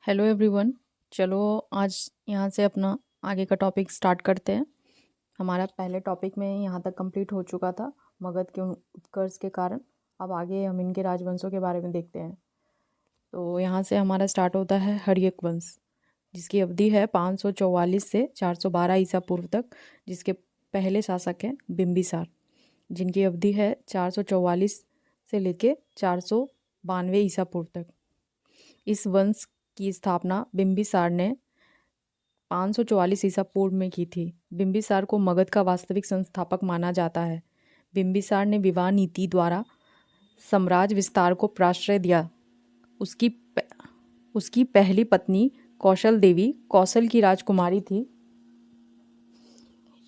Hello everyone. चलो आज यहाँ से अपना आगे का टॉपिक स्टार्ट करते हैं। हमारा पहले टॉपिक में यहाँ तक कंप्लीट हो चुका था मगध के उत्कर्ष के कारण। अब आगे हम इनके राजवंशों के बारे में देखते हैं। तो यहाँ से हमारा स्टार्ट होता है हर्यक वंश, जिसकी अवधि है 544 से 412 ईसा पूर्व तक, जिसके पहले शासक हैं बिम्बिसार, जिनकी अवधि है 444 से लेके 492 ईसा पूर्व तक। इस वंश की स्थापना बिम्बिसार ने 544 ईसा पूर्व में की थी। बिम्बिसार को मगध का वास्तविक संस्थापक माना जाता है। बिम्बिसार ने विवाह नीति द्वारा साम्राज्य विस्तार को प्राश्रय दिया। उसकी पहली पत्नी कौशल देवी कौशल की राजकुमारी थी।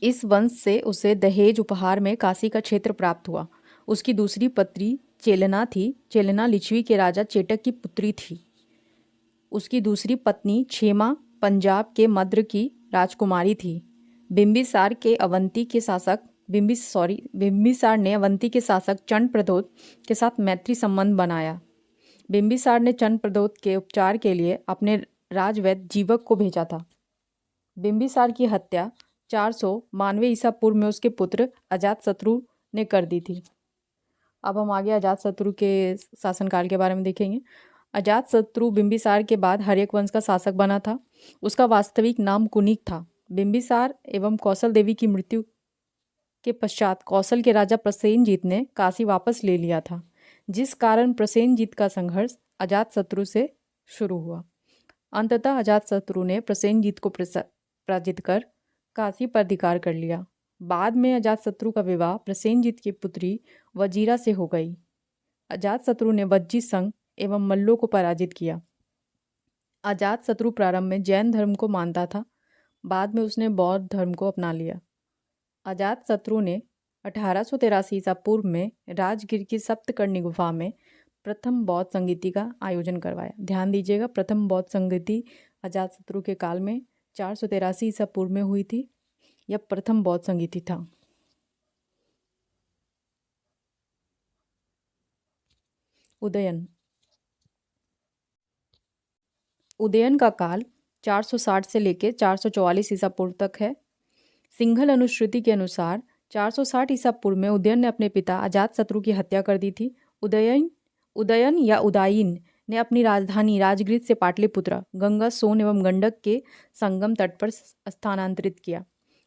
इस वंश से उसे दहेज उपहार में काशी का क्षेत्र प्राप्त हुआ। उसकी दूसरी पत्नी चेलना थी। चेलना लिच्छवी के राजा चेटक की पुत्री थी। उसकी दूसरी पत्नी क्षेमा पंजाब के मद्र की राजकुमारी थी। बिम्बिसार ने अवंती के शासक चंड प्रदोत के साथ मैत्री संबंध बनाया। बिम्बिसार ने चंड प्रदोत के उपचार के लिए अपने राजवैद्य जीवक को भेजा था। बिम्बिसार की हत्या 492 ईसा पूर्व में उसके पुत्र अजातशत्रु ने कर दी थी। अब हम आगे अजातशत्रु के शासनकाल के बारे में देखेंगे। अजातशत्रु बिम्बिसार के बाद हर्यक वंश का शासक बना था। उसका वास्तविक नाम कुनिक था। बिम्बिसार एवं कौशल देवी की मृत्यु के पश्चात कौशल के राजा प्रसेनजीत ने काशी वापस ले लिया था, जिस कारण प्रसेनजीत का संघर्ष अजातशत्रु से शुरू हुआ। अंततः अजातशत्रु ने प्रसेनजीत को पराजित कर काशी पर अधिकार कर लिया। बाद में अजातशत्रु का विवाह प्रसेनजीत की पुत्री वजीरा से हो गई। अजातशत्रु ने वज्जी संघ एवं मल्लों को पराजित किया। अजातशत्रु प्रारंभ में जैन धर्म को मानता था, बाद में उसने बौद्ध धर्म को अपना लिया। अजातशत्रु ने 1883 ईसा पूर्व में राजगीर की सप्तकर्णी गुफा में प्रथम बौद्ध संगीति का आयोजन करवाया। ध्यान दीजिएगा, प्रथम बौद्ध संगीति अजातशत्रु के काल में 483 ईसा पूर्व में हुई थी। यह प्रथम बौद्ध संगीति था। उदयन का काल 460 से लेकर 444 ईसा पूर्व तक है। सिंघल अनुश्रुति के अनुसार 460 ईसा पूर्व में उदयन ने अपने पिता अजातशत्रु की हत्या कर दी थी। उदयन या उदायीन ने अपनी राजधानी राजगृह से पाटलिपुत्र, गंगा, सोन एवं गंडक के संगम तट पर स्थानांतरित किया।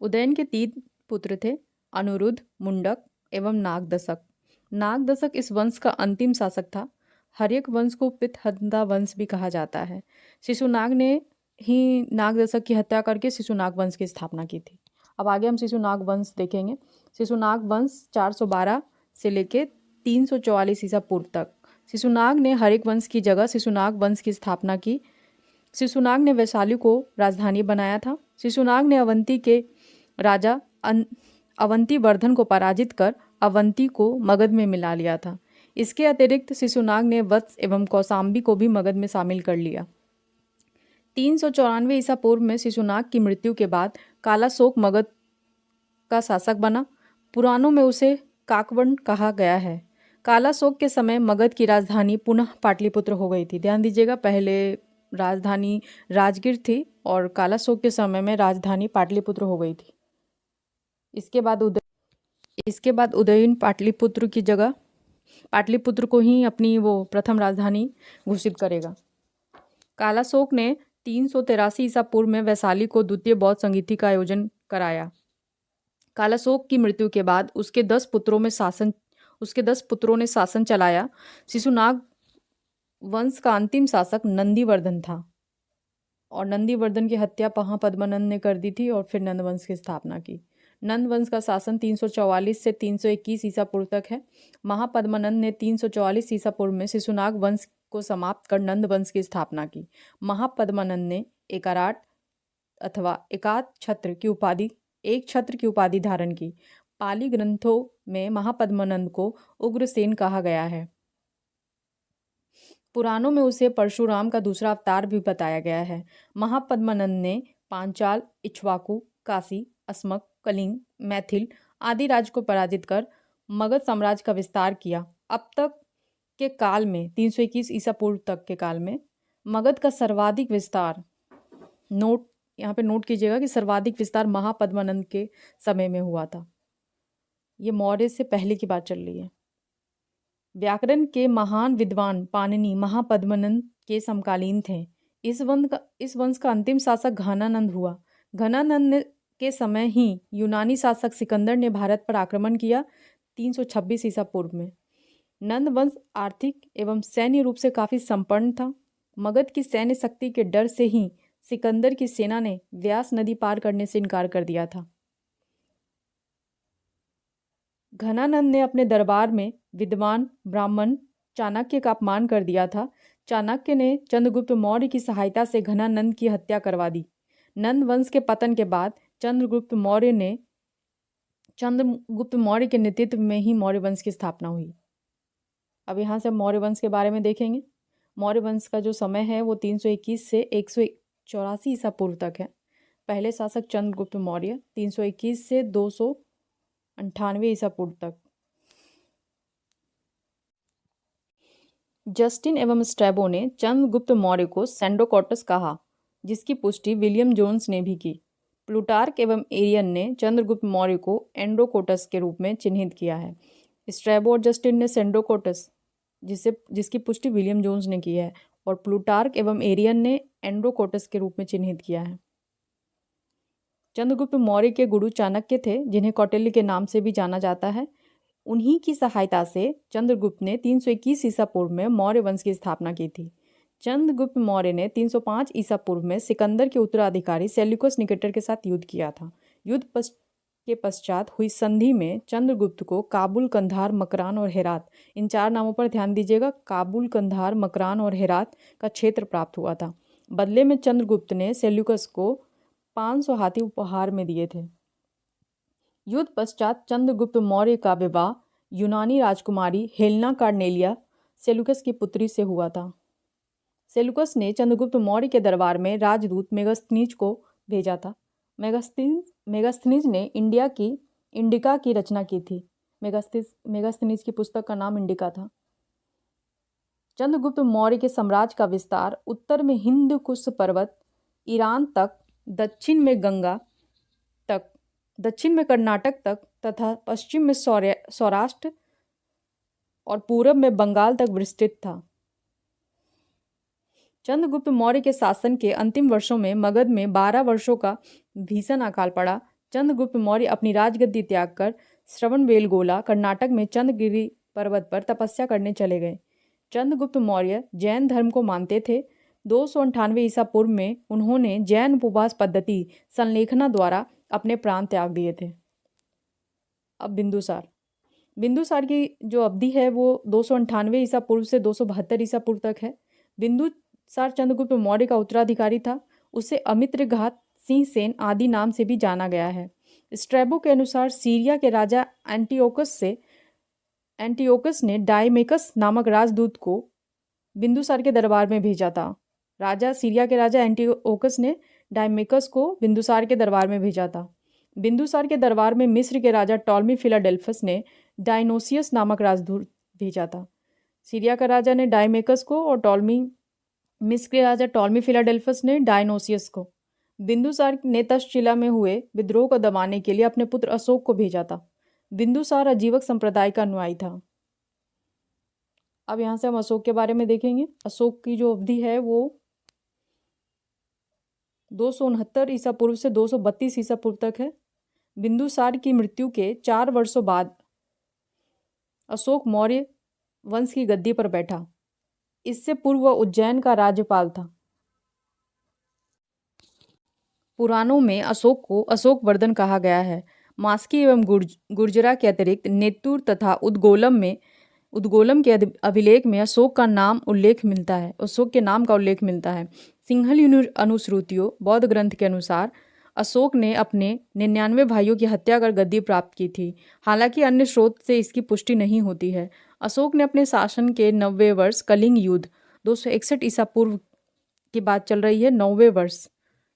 उदयन के 3 पुत्र थे, अनुरुद्ध, मुंडक एवं नागदशक। नागदशक इस वंश का अंतिम शासक था। हर्यक वंश को पितहंता वंश भी कहा जाता है। शिशुनाग ने ही नागदशक की हत्या करके शिशुनाग वंश की स्थापना की थी। अब आगे हम शिशुनाग वंश देखेंगे। शिशुनाग वंश 412 से लेके 344 ईसा पूर्व तक। शिशुनाग ने हर्यक वंश की जगह शिशुनाग वंश की स्थापना की। शिशुनाग ने वैशाली को राजधानी बनाया था। शिशुनाग ने अवंती के राजा अवंतीवर्धन को पराजित कर अवंती को मगध में मिला लिया था। इसके अतिरिक्त शिशुनाग ने वत्स एवं कौशाम्बी को भी मगध में शामिल कर लिया। 394 ईसा पूर्व में शिशुनाग की मृत्यु के बाद कालाशोक मगध का शासक बना। पुराणों में उसे काकवण कहा गया है। कालाशोक के समय मगध की राजधानी पुनः पाटलिपुत्र हो गई थी। ध्यान दीजिएगा, पहले राजधानी राजगीर थी और कालाशोक के समय में राजधानी पाटलिपुत्र हो गई थी। इसके बाद उदयन पाटलिपुत्र की जगह पाटलिपुत्र को ही अपनी वो प्रथम राजधानी घोषित करेगा। कालाशोक ने 383 ईसा पूर्व में वैशाली को द्वितीय बौद्ध संगीति का आयोजन कराया। कालाशोक की मृत्यु के बाद उसके 10 पुत्रों ने शासन चलाया। शिशुनाग वंश का अंतिम शासक नंदीवर्धन था और नंदीवर्धन की हत्या महापद्मनंद ने कर दी थी और फिर नंद वंश की स्थापना की। नंद वंश का शासन 344 से 321 ईसा पूर्व तक है। महापद्मनंद ने 344 ईसा पूर्व में शिशुनाग वंश को समाप्त कर नंद वंश की स्थापना की। महापद्मनंद ने एकराट अथवा एक छत्र की उपाधि धारण की। पाली ग्रंथों में महापद्मनंद को उग्रसेन कहा गया है। पुराणों में उसे परशुराम का दूसरा अवतार भी बताया गया है। महापद्मनंद ने पांचाल, इक्ष्वाकु, काशी, अस्मक, कलिंग, मैथिल आदि राज्य को पराजित कर मगध साम्राज्य का विस्तार किया। अब तक के काल में 321 ईसा पूर्व तक के काल में मगध का सर्वाधिक विस्तार, नोट यहाँ पे नोट कीजिएगा कि सर्वाधिक विस्तार महापद्मानंद के समय में हुआ था। ये मौर्य से पहले की बात चल रही है। व्याकरण के महान विद्वान पाणिनि महापद्मानंद के समकालीन थे। इस वंश का अंतिम शासक घनानंद हुआ। घनानंद के समय ही यूनानी शासक सिकंदर ने भारत पर आक्रमण किया 326 ईसा पूर्व में। नंद वंश आर्थिक एवं सैन्य रूप से काफी संपन्न था। मगध की सैन्य शक्ति के डर से ही सिकंदर की सेना ने व्यास नदी पार करने से इनकार कर दिया था। घनानंद ने अपने दरबार में विद्वान ब्राह्मण चाणक्य का अपमान कर दिया था। चाणक्य ने चंद्रगुप्त मौर्य की सहायता से घनानंद की हत्या करवा दी। नंद वंश के पतन के बाद चंद्रगुप्त मौर्य के नेतृत्व में ही मौर्य वंश की स्थापना हुई। अब यहाँ से मौर्य वंश के बारे में देखेंगे। मौर्य वंश का जो समय है वो 321 से 184 ईसा पूर्व तक है। पहले शासक चंद्रगुप्त मौर्य 321 से 298 ईसा पूर्व तक। जस्टिन एवं स्ट्रैबो ने चंद्रगुप्त मौर्य को सेंडोकोटस कहा, जिसकी पुष्टि विलियम जोन्स ने भी की। प्लूटार्क एवं एरियन ने चंद्रगुप्त मौर्य को एंड्रोकोटस के रूप में चिन्हित किया है। स्ट्रैबो और जस्टिन ने सेंडोकोटस जिसकी पुष्टि विलियम जोन्स ने की है, और प्लूटार्क एवं एरियन ने एंड्रोकोटस के रूप में चिन्हित किया है। चंद्रगुप्त मौर्य के गुरु चाणक्य थे, जिन्हें कौटिल्य के नाम से भी जाना जाता है। उन्हीं की सहायता से चंद्रगुप्त ने 321 ईसा पूर्व में मौर्य वंश की स्थापना की थी। चंद्रगुप्त मौर्य ने 305 ईसा पूर्व में सिकंदर के उत्तराधिकारी सेल्यूकस निकेटर के साथ युद्ध किया था। युद्ध के पश्चात हुई संधि में चंद्रगुप्त को काबुल, कंधार, मकरान और हेरात, इन 4 नामों पर ध्यान दीजिएगा, काबुल, कंधार, मकरान और हेरात का क्षेत्र प्राप्त हुआ था। बदले में चंद्रगुप्त ने सेल्यूकस को 500 हाथी उपहार में दिए थे। युद्ध पश्चात चंद्रगुप्त मौर्य का विवाह यूनानी राजकुमारी हेलेना कार्नेलिया सेल्यूकस की पुत्री से हुआ था। सेल्यूकस ने चंद्रगुप्त मौर्य के दरबार में राजदूत मेगास्थनीज को भेजा था। मेगास्थनीज ने इंडिका की रचना की थी। मेगास्थनीज की पुस्तक का नाम इंडिका था। चंद्रगुप्त मौर्य के साम्राज्य का विस्तार उत्तर में हिंद कुश पर्वत, ईरान तक, दक्षिण में गंगा तक, दक्षिण में कर्नाटक तक तथा पश्चिम में सौराष्ट्र और पूरब में बंगाल तक विस्तृत था। चंद्रगुप्त मौर्य के शासन के अंतिम वर्षों में मगध में 12 वर्षों का भीषण अकाल पड़ा। चंद्रगुप्त मौर्य अपनी राजगद्दी त्याग कर श्रवणबेलगोला, कर्नाटक में चंद्रगिरि पर्वत पर तपस्या करने चले गए। चंद्रगुप्त मौर्य जैन धर्म को मानते थे। 298 ईसा पूर्व में उन्होंने जैन उपवास पद्धति संलेखना द्वारा अपने प्राण त्याग दिए थे। अब बिंदुसार की जो अवधि है वो 298 ईसा पूर्व से 272 ईसा पूर्व तक है। बिंदुसार चंद्रगुप्त मौर्य का उत्तराधिकारी था। उसे अमित्रघात सिंह सेन आदि नाम से भी जाना गया है। स्ट्रैबो के अनुसार सीरिया के राजा एंटियोकस ने डायमेकस नामक राजदूत को बिंदुसार के दरबार में भेजा था। सीरिया के राजा एंटियोकस ने डायमेकस को बिंदुसार के दरबार में भेजा था। बिंदुसार के दरबार में मिस्र के राजा टॉलमी फिलाडेल्फस ने डायनोसियस नामक राजदूत भेजा था। सीरिया का राजा ने डायमेकस को और मिस्र के राजा टॉलमी फिलाडेल्फस ने डायनोसियस को। बिंदुसार ने तक्षशिला में हुए विद्रोह को दबाने के लिए अपने पुत्र अशोक को भेजा था। बिंदुसार अजीवक संप्रदाय का अनुयायी था। अब यहाँ से हम अशोक के बारे में देखेंगे। अशोक की जो अवधि है वो 269 ईसा पूर्व से 232 ईसा पूर्व तक है। बिंदुसार की मृत्यु के 4 वर्षों बाद अशोक मौर्य वंश की गद्दी पर बैठा। इससे पूर्व वह उज्जैन का राज्यपाल था। पुराणों में अशोक को अशोकवर्धन कहा गया है। मास्की एवं गुर्जरा के अतिरिक्त नेत्तुर तथा उद्गोलम के अभिलेख में अशोक का नाम का उल्लेख मिलता है। सिंहल अनुश्रुतियों बौद्ध ग्रंथ के अनुसार अशोक ने अपने 99 भाइयों की हत्या कर गद्दी प्राप्त की थी। हालांकि अन्य स्रोत से इसकी पुष्टि नहीं होती है। अशोक ने अपने शासन के 90 वर्ष कलिंग युद्ध 261 ईसा पूर्व की बात चल रही है। 90 वर्ष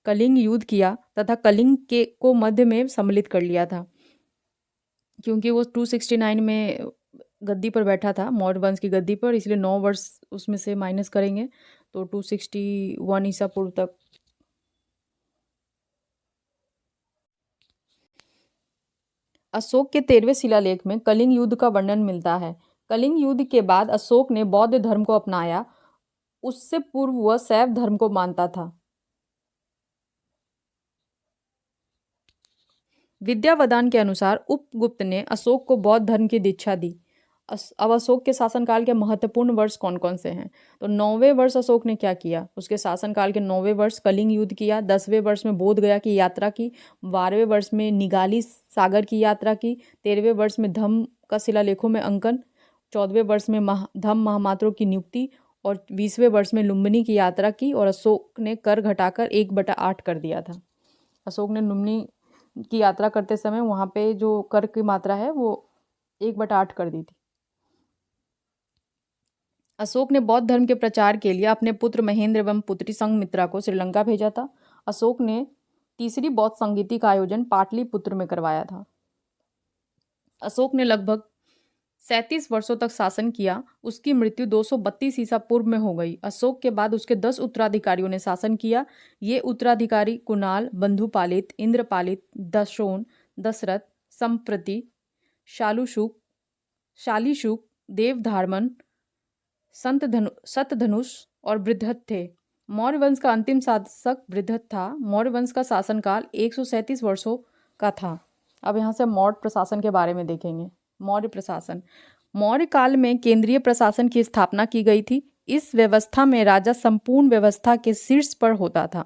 कलिंग युद्ध किया तथा कलिंग को मध्य में सम्मिलित कर लिया था, क्योंकि वो 269 में गद्दी पर बैठा था, मौर्य वंश की गद्दी पर, इसलिए 9 वर्ष उसमें से माइनस करेंगे तो 261 ईसा पूर्व तक। अशोक के 13वें शिलालेख में कलिंग युद्ध का वर्णन मिलता है। कलिंग युद्ध के बाद अशोक ने बौद्ध धर्म को अपनाया। उससे पूर्व वह शैव धर्म को मानता था। विद्यावदान के अनुसार उपगुप्त ने अशोक को बौद्ध धर्म की दीक्षा दी। अब अशोक के शासनकाल के महत्वपूर्ण वर्ष कौन कौन से हैं? तो 9वें वर्ष अशोक ने क्या किया? उसके शासनकाल के 9वें वर्ष कलिंग युद्ध किया। 10वें वर्ष में बोध गया की यात्रा की। 12वें वर्ष में निगाली सागर की यात्रा की। 13वें वर्ष में धम्म का शिलालेखों में अंकन। 14वें वर्ष में धम्म महामात्रों की नियुक्ति और 20वें वर्ष में लुम्बिनी की यात्रा की। और अशोक ने कर घटाकर 1/8 कर दिया था। अशोक ने लुम्बिनी की यात्रा करते समय वहाँ पे जो कर की मात्रा है वो 1/8 कर दी थी। अशोक ने बौद्ध धर्म के प्रचार के लिए अपने पुत्र महेंद्र एवं पुत्री संघमित्रा को श्रीलंका भेजा था। अशोक ने तीसरी बौद्ध संगीति का आयोजन पाटलिपुत्र में करवाया था। अशोक ने लगभग 37 वर्षों तक शासन किया। उसकी मृत्यु 232 ईसा पूर्व में हो गई। अशोक के बाद उसके 10 उत्तराधिकारियों ने शासन किया। ये उत्तराधिकारी कुणाल, बंधुपालित, इंद्रपालित, दशोन, दशरथ, संप्रति, शालीशुक, देवधार्मन, शतधनुष और बृहद्रथ थे। मौर्य वंश का अंतिम शासक बृहद्रथ था। मौर्य वंश का शासनकाल 137 वर्षों का था। अब यहाँ से मौर्य प्रशासन के बारे में देखेंगे। मौर्य प्रशासन। मौर्य काल में केंद्रीय प्रशासन की स्थापना की गई थी। इस व्यवस्था में राजा संपूर्ण व्यवस्था के शीर्ष पर होता था।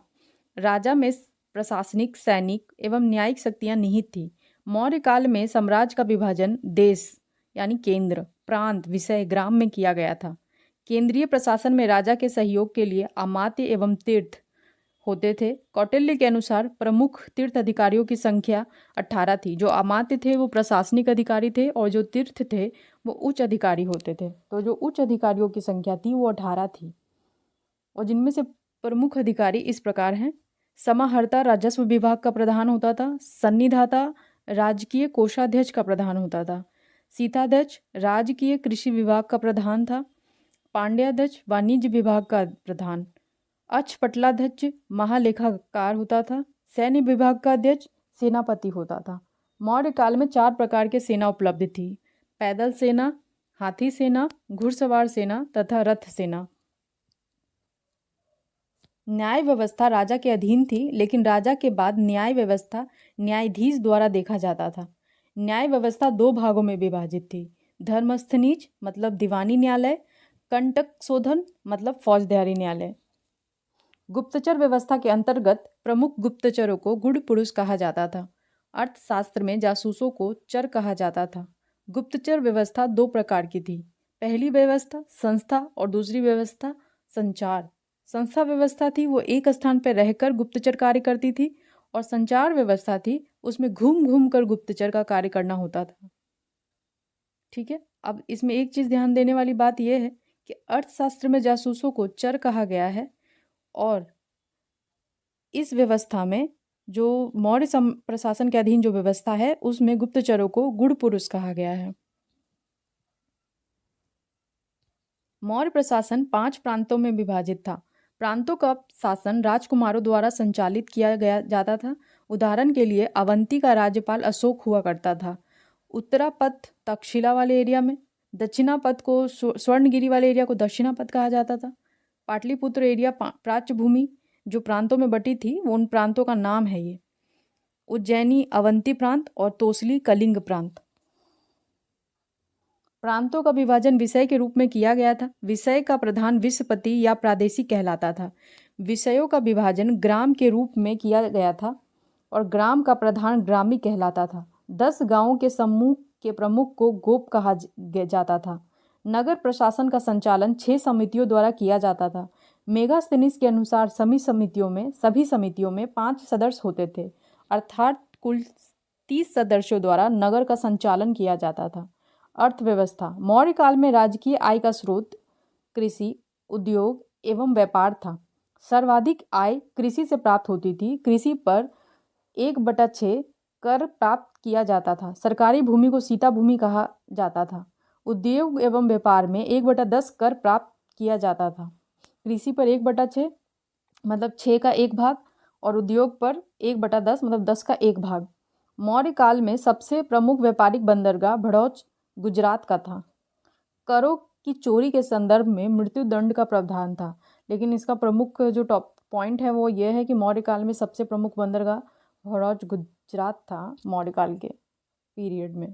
राजा में प्रशासनिक, सैनिक एवं न्यायिक शक्तियां निहित थी। मौर्य काल में साम्राज्य का विभाजन देश यानी केंद्र, प्रांत, विषय, ग्राम में किया गया था। केंद्रीय प्रशासन में राजा के सहयोग के लिए अमात्य एवं तीर्थ होते थे। कौटिल्य के अनुसार प्रमुख तीर्थ अधिकारियों की संख्या 18 थी। जो अमात्य थे वो प्रशासनिक अधिकारी थे और जो तीर्थ थे वो उच्च अधिकारी होते थे। तो जो उच्च अधिकारियों की संख्या थी वो 18 थी और जिनमें से प्रमुख अधिकारी इस प्रकार हैं। समाहर्ता राजस्व विभाग का प्रधान होता था। सन्निधाता राजकीय कोषाध्यक्ष का प्रधान होता था। सीताध्यक्ष राजकीय कृषि विभाग का प्रधान था। पांड्याध्यक्ष वाणिज्य विभाग का प्रधान। अक्षपटलाध्यक्ष महालेखाकार होता था। सैन्य विभाग का अध्यक्ष सेनापति होता था। मौर्य काल में 4 प्रकार के सेना उपलब्ध थी: पैदल सेना, हाथी सेना, घुड़सवार सेना तथा रथ सेना। न्याय व्यवस्था राजा के अधीन थी, लेकिन राजा के बाद न्याय व्यवस्था न्यायाधीश द्वारा देखा जाता था। न्याय व्यवस्था 2 भागों में विभाजित थी: धर्मस्थनीज मतलब दीवानी न्यायालय, कंटक शोधन मतलब फौजदारी न्यायालय। गुप्तचर व्यवस्था के अंतर्गत प्रमुख गुप्तचरों को गुड़ पुरुष कहा जाता था। अर्थशास्त्र में जासूसों को चर कहा जाता था। गुप्तचर व्यवस्था 2 प्रकार की थी। पहली व्यवस्था संस्था और दूसरी व्यवस्था संचार। संस्था व्यवस्था थी वो एक स्थान पर रहकर गुप्तचर कार्य करती थी, और संचार व्यवस्था थी उसमें घूम घूम कर गुप्तचर का कार्य करना होता था। ठीक है, अब इसमें एक चीज ध्यान देने वाली बात यह है कि अर्थशास्त्र में जासूसों को चर कहा गया है, और इस व्यवस्था में जो मौर्य प्रशासन के अधीन जो व्यवस्था है उसमें गुप्तचरों को गुड़ पुरुष कहा गया है। मौर्य प्रशासन 5 प्रांतों में विभाजित था। प्रांतों का शासन राजकुमारों द्वारा संचालित किया गया जाता था। उदाहरण के लिए अवंती का राज्यपाल अशोक हुआ करता था। उत्तरापथ तक्षशिला वाले एरिया में, दक्षिणापथ को स्वर्णगिरी वाले एरिया को दक्षिणापथ कहा जाता था। पाटलिपुत्र एरिया प्राच्य भूमि जो प्रांतों में बटी थी वो उन प्रांतों का नाम है। ये उज्जैनी अवंती प्रांत और तोसली कलिंग प्रांत। प्रांतों का विभाजन विषय के रूप में किया गया था। विषय का प्रधान विषयपति या प्रादेशिक कहलाता था। विषयों का विभाजन ग्राम के रूप में किया गया था और ग्राम का प्रधान ग्रामी कहलाता था। 10 गांवों के समूह के प्रमुख को गोप कहा जाता था। नगर प्रशासन का संचालन 6 समितियों द्वारा किया जाता था। मेगास्थनीज के अनुसार सभी समितियों में 5 सदस्य होते थे, अर्थात कुल 30 सदस्यों द्वारा नगर का संचालन किया जाता था। अर्थव्यवस्था। मौर्य काल में राजकीय आय का स्रोत कृषि, उद्योग एवं व्यापार था। सर्वाधिक आय कृषि से प्राप्त होती थी। कृषि पर 1/6 कर प्राप्त किया जाता था। सरकारी भूमि को सीता भूमि कहा जाता था। उद्योग एवं व्यापार में 1/10 कर प्राप्त किया जाता था। कृषि पर 1/6 मतलब 6 का 1 भाग, और उद्योग पर 1/10 मतलब 10 का 1 भाग। मौर्य काल में सबसे प्रमुख व्यापारिक बंदरगाह भड़ौच गुजरात का था। करों की चोरी के संदर्भ में मृत्यु दंड का प्रावधान था, लेकिन इसका प्रमुख जो टॉप पॉइंट है वो ये है कि मौर्य काल में सबसे प्रमुख बंदरगाह भड़ौच गुजरात था मौर्य काल के पीरियड में।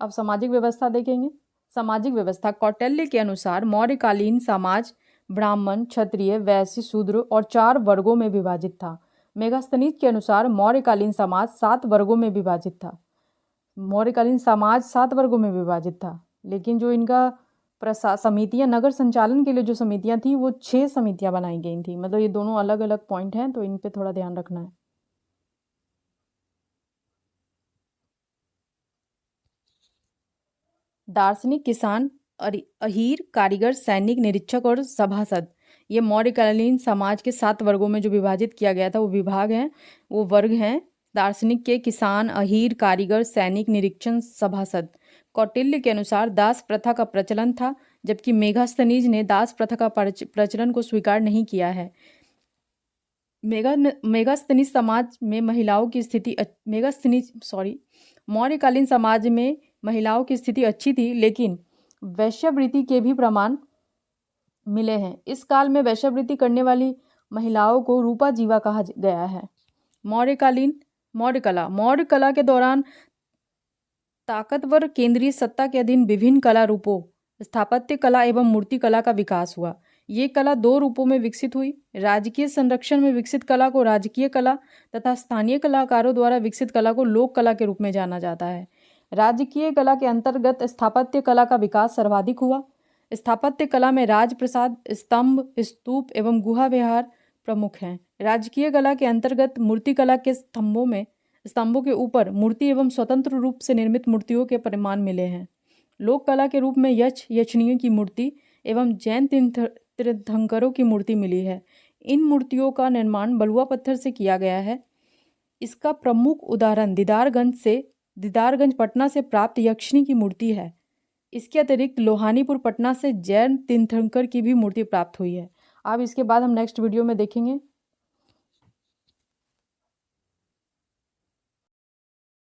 अब सामाजिक व्यवस्था देखेंगे। सामाजिक व्यवस्था कौटिल्य के अनुसार मौर्यकालीन समाज ब्राह्मण, क्षत्रिय, वैश्य, शूद्र और 4 वर्गों में विभाजित था। मेगास्थनीज के अनुसार मौर्यकालीन समाज 7 वर्गों में विभाजित था। मौर्यकालीन समाज 7 वर्गों में विभाजित था, लेकिन जो इनका समितियां, नगर संचालन के लिए जो समितियां थी वो 6 समितियां बनाई गई थी। मतलब ये दोनों अलग अलग पॉइंट हैं, तो इन पे थोड़ा ध्यान रखना है। दार्शनिक, किसान, अहीर, कारीगर, सैनिक, निरीक्षक और सभासद, ये मौर्यकालीन समाज के 7 वर्गों में जो विभाजित किया गया था वो विभाग हैं, वो वर्ग हैं दार्शनिक के किसान, अहीर, कारीगर, सैनिक, निरीक्षक, सभासद। कौटिल्य के अनुसार दास प्रथा का प्रचलन था, जबकि मेगास्थनीज ने दास प्रथा का प्रचलन को स्वीकार नहीं किया है। मेगास्थनीज समाज में महिलाओं की स्थिति मौर्यकालीन समाज में महिलाओं की स्थिति अच्छी थी, लेकिन वैश्यावृत्ति के भी प्रमाण मिले हैं। इस काल में वैश्यावृत्ति करने वाली महिलाओं को रूपा जीवा कहा गया है। मौर्य कला के दौरान ताकतवर केंद्रीय सत्ता के अधीन विभिन्न कला रूपों स्थापत्य कला एवं मूर्ति कला का विकास हुआ। ये कला 2 रूपों में विकसित हुई। राजकीय संरक्षण में विकसित कला को राजकीय कला तथा स्थानीय कलाकारों द्वारा विकसित कला को लोक कला के रूप में जाना जाता है। राजकीय कला के अंतर्गत स्थापत्य कला का विकास सर्वाधिक हुआ। स्थापत्य कला में राजप्रसाद, स्तंभ, स्तूप एवं गुहा विहार प्रमुख हैं। राजकीय कला के अंतर्गत मूर्ति कला के स्तंभों के ऊपर मूर्ति एवं स्वतंत्र रूप से निर्मित मूर्तियों के परिमाण मिले हैं। लोक कला के रूप में यक्षिणियों की मूर्ति एवं जैन तीर्थंकरों की मूर्ति मिली है। इन मूर्तियों का निर्माण बलुआ पत्थर से किया गया है। इसका प्रमुख उदाहरण दीदारगंज पटना से प्राप्त यक्षिणी की मूर्ति है। इसके अतिरिक्त लोहानीपुर पटना से जैन तीर्थंकर की भी मूर्ति प्राप्त हुई है। अब इसके बाद हम नेक्स्ट वीडियो में देखेंगे